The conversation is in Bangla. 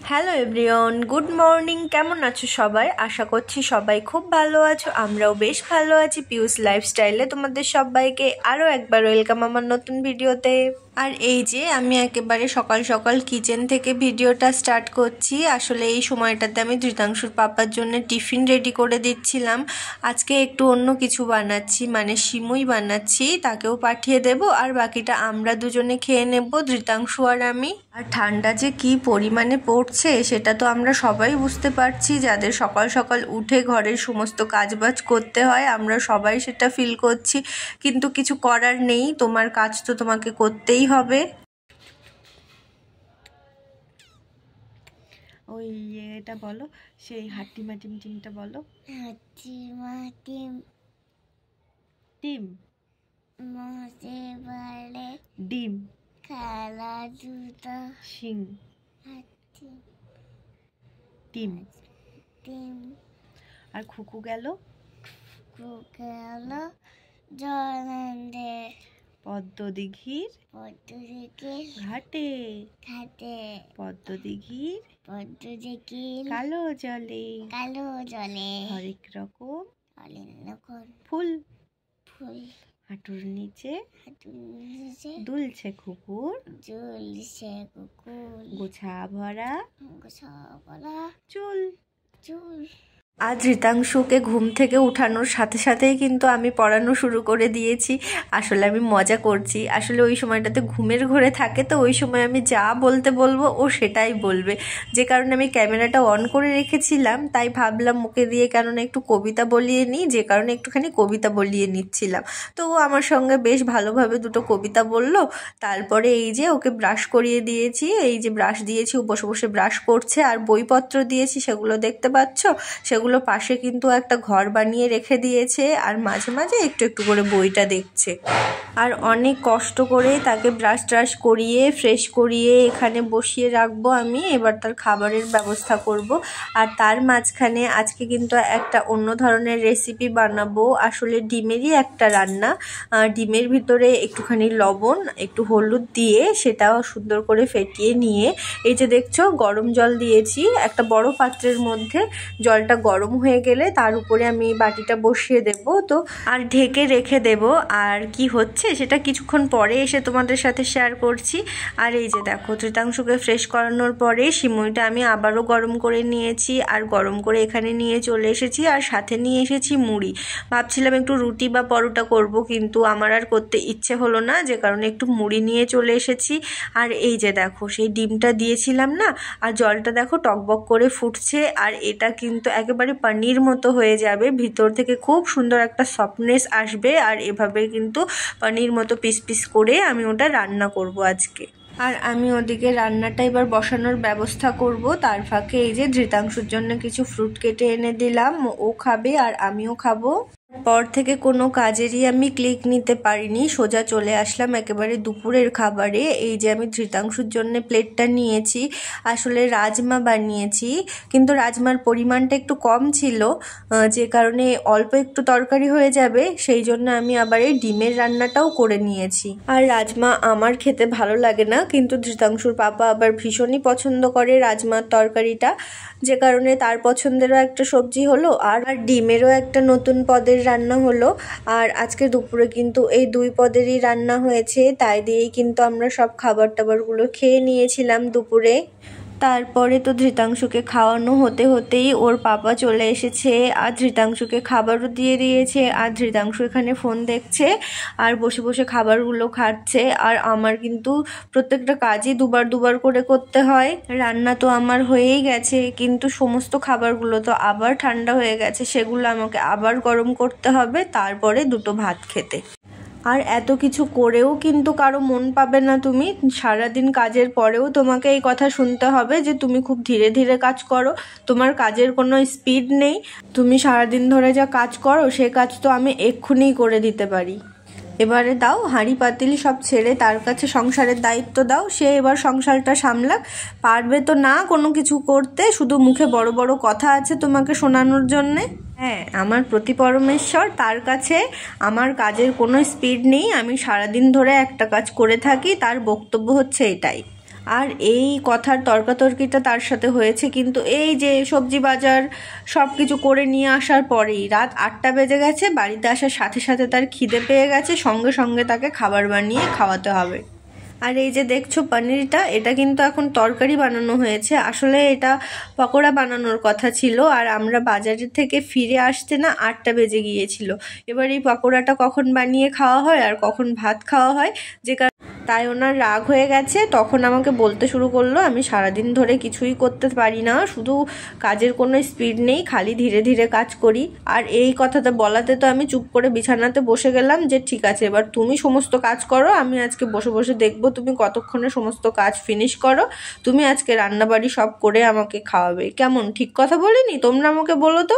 Hello everyone, good morning. কেমন আছো সবাই? আশা করছি সবাই খুব ভালো আছো। আমরাও বেশ ভালো আছি। পিউস লাইফস্টাইলে তোমাদের সবাইকে আরও একবার ওয়েলকাম আমার নতুন ভিডিওতে। আর এই যে আমি একেবারে সকাল সকাল কিচেন থেকে ভিডিওটা স্টার্ট করছি। আসলে এই সময়টাতে আমি ধৃতাংশুর পাপার জন্য টিফিন রেডি করে দিচ্ছিলাম। আজকে একটু অন্য কিছু বানাচ্ছি, মানে সিমুই বানাচ্ছি, তাকেও পাঠিয়ে দেব আর বাকিটা আমরা দুজনে খেয়ে নেব, ধৃতাংশু আর আমি। আর ঠান্ডা যে কি পরিমাণে পড়ছে সেটা তো আমরা সবাই বুঝতে পারছি, যাদের সকাল সকাল উঠে ঘরের সমস্ত কাজবাজ করতে হয়, আমরা সবাই সেটা ফিল করছি। কিন্তু কিছু করার নেই, তোমার কাজ তো তোমাকে করতেই হবে। ওই এটা বলো, সেই হাট্টিমা টিম টিমটা বলো। হাট্টিমা টিম টিম মশে বাড়ে ডিম খেলা জুতা শিং হাট্টি টিম। টিম আর খুকু গেল গেল জলান্ডে পদ্ম দিঘির পদ্মদিঘির ঘাটে ঘাটে পদ্মদিঘির পদ্মদিঘির কালো জলে হরেক রকম অনেক রকম ফুল ফুল হাঁটুর নিচে দুলছে কুকুর গোছা ভরা চুল। আজ ঋতাংশুকে ঘুম থেকে উঠানোর সাথে সাথেই কিন্তু আমি পড়ানো শুরু করে দিয়েছি। আসলে আমি মজা করছি, আসলে ওই সময়টাতে ঘুমের ঘোরে থাকে, তো ওই সময় আমি যা বলতে বলবো ও সেটাই বলবে। যে কারণে আমি ক্যামেরাটা অন করে রেখেছিলাম, তাই ভাবলাম মুখে দিয়ে কেননা একটু কবিতা বলিয়ে নিই, যে কারণে একটুখানি কবিতা বলিয়ে নিচ্ছিলাম। তো ও আমার সঙ্গে বেশ ভালোভাবে দুটো কবিতা বলল। তারপরে এই যে ওকে ব্রাশ করিয়ে দিয়েছি, এই যে ব্রাশ দিয়েছি, ও বসে বসে ব্রাশ করছে। আর বইপত্র দিয়েছি, সেগুলো দেখতে পাচ্ছ, সেগুলো পাশে কিন্তু একটা ঘর বানিয়ে রেখে দিয়েছে, আর মাঝে মাঝে একটু একটু করে বইটা দেখছে। আর অনেক কষ্ট করে তাকে ব্রাশ ট্রাশ করিয়ে ফ্রেশ করিয়ে এখানে বসিয়ে রাখবো আমি। এবার তার খাবারের ব্যবস্থা করব। আর তার মাঝখানে আজকে কিন্তু একটা অন্য ধরনের রেসিপি বানাবো। আসলে ডিমেরই একটা রান্না, ডিমের ভিতরে একটুখানি লবণ একটু হলুদ দিয়ে সেটাও সুন্দর করে ফেটিয়ে নিয়ে, এই যে দেখছো গরম জল দিয়েছি একটা বড় পাত্রের মধ্যে। জলটা গরম হয়ে গেলে তার উপরে আমি বাটিটা বসিয়ে দেব, তো আর ঢেকে রেখে দেব। আর কি হচ্ছে সেটা কিছুক্ষণ পরে এসে তোমাদের সাথে শেয়ার করছি। আর এই যে দেখো ধৃতাংশুকে ফ্রেশ করানোর পরে সিমুইটা আমি আবারও গরম করে নিয়েছি, আর গরম করে এখানে নিয়ে চলে এসেছি, আর সাথে নিয়ে এসেছি মুড়ি। ভাবছিলাম একটু রুটি বা পরোটা করব, কিন্তু আমার আর করতে ইচ্ছে হলো না, যে কারণে একটু মুড়ি নিয়ে চলে এসেছি। আর এই যে দেখো সেই ডিমটা দিয়েছিলাম না, আর জলটা দেখো টকবক করে ফুটছে, আর এটা কিন্তু একেবারে পনির মতো হয়ে যাবে, ভিতর থেকে খুব সুন্দর একটা সফটনেস আসবে। আর এভাবে কিন্তু পনির মতো পিস পিস করে আমি ওটা রান্না করব আজকে। আর আমি ওদিকে রান্নাটা এবার বসানোর ব্যবস্থা করব। তার ফাঁকে এই যে ধৃতাংশুর জন্য কিছু ফ্রুট কেটে এনে দিলাম, ও খাবে আর আমিও খাবো। পর থেকে কোনো কাজেরই আমি ক্লিক নিতে পারিনি, সোজা চলে আসলাম একেবারে দুপুরের খাবারে। এই যে আমি ধৃতাংশুর জন্য প্লেটটা নিয়েছি, আসলে রাজমা বানিয়েছি, কিন্তু রাজমার পরিমাণটা একটু কম ছিল, যে কারণে অল্প একটু তরকারি হয়ে যাবে, সেই জন্য আমি আবার এই ডিমের রান্নাটাও করে নিয়েছি। আর রাজমা আমার খেতে ভালো লাগে না, কিন্তু ধৃতাংশুর পাপা আবার ভীষণই পছন্দ করে রাজমার তরকারিটা, যে কারণে তার পছন্দেরও একটা সবজি হলো, আর ডিমেরও একটা নতুন পদের রান্না হলো। আর আজকে দুপুরে কিন্তু এই দুই পদেরই রান্না হয়েছে, তাই দিয়েই কিন্তু আমরা সব খাবার টাবারগুলো খেয়ে নিয়েছিলাম দুপুরে। তারপরে তো ধৃতাংশুকে খাওয়ানো হতে হতেই ওর পাপা চলে এসেছে, আর ধৃতাংশুকে খাবারও দিয়ে দিয়েছে। আর ধৃতাংশু এখানে ফোন দেখছে আর বসে বসে খাবারগুলো খাচ্ছে। আর আমার কিন্তু প্রত্যেকটা কাজই দুবার দুবার করে করতে হয়। রান্না তো আমার হয়েই গেছে, কিন্তু সমস্ত খাবারগুলো তো আবার ঠান্ডা হয়ে গেছে, সেগুলো আমাকে আবার গরম করতে হবে, তারপরে দুটো ভাত খেতে। আর এত কিছু করেও কিন্তু কারো মন পাবে না তুমি, সারাদিন কাজের পরেও তোমাকে এই কথা শুনতে হবে যে তুমি খুব ধীরে ধীরে কাজ করো, তোমার কাজের কোনো স্পিড নেই, তুমি সারাদিন ধরে যা কাজ করো সে কাজ তো আমি এক্ষুনিই করে দিতে পারি। এবারে দাও হাঁড়ি পাতিল সব ছেড়ে তার কাছে সংসারের দায়িত্ব দাও, সে এবার সংসারটা সামলাক। পারবে তো না কোনো কিছু করতে, শুধু মুখে বড় বড় কথা আছে তোমাকে শোনানোর জন্যে। হ্যাঁ, আমার প্রতি পরমেশ্বর, তার কাছে আমার কাজের কোনো স্পিড নেই, আমি সারাদিন ধরে একটা কাজ করে থাকি, তার বক্তব্য হচ্ছে এটাই। আর এই কথার তর্কাতর্কিটা তার সাথে হয়েছে কিন্তু এই যে সবজি বাজার সব কিছু করে নিয়ে আসার পরেই রাত 8টা বেজে গেছে। বাড়িতে আসার সাথে সাথে তার খিদে পেয়ে গেছে, সঙ্গে সঙ্গে তাকে খাবার বানিয়ে খাওয়াতে হবে। আর এই যে দেখছো পনিরটা, এটা কিন্তু এখন তরকারি বানানো হয়েছে, আসলে এটা পকোড়া বানানোর কথা ছিল। আর আমরা বাজারের থেকে ফিরে আসতে না 8টা বেজে গিয়েছিল। এবার এই পকোড়াটা কখন বানিয়ে খাওয়া হয় আর কখন ভাত খাওয়া হয়, যে তাই ওনার রাগ হয়ে গেছে। তখন আমাকে বলতে শুরু করলো আমি সারাদিন ধরে কিছুই করতে পারি না, শুধু কাজের কোনো স্পিড নেই, খালি ধীরে ধীরে কাজ করি। আর এই কথাটা বলাতে তো আমি চুপ করে বিছানাতে বসে গেলাম যে ঠিক আছে, এবার তুমি সমস্ত কাজ করো, আমি আজকে বসে বসে দেখবো তুমি কতক্ষণে সমস্ত কাজ ফিনিশ করো। তুমি আজকে রান্নাবাড়ি সব করে আমাকে খাওয়াবে, কেমন? ঠিক কথা বলিনি? তোমরা আমাকে বলো তো।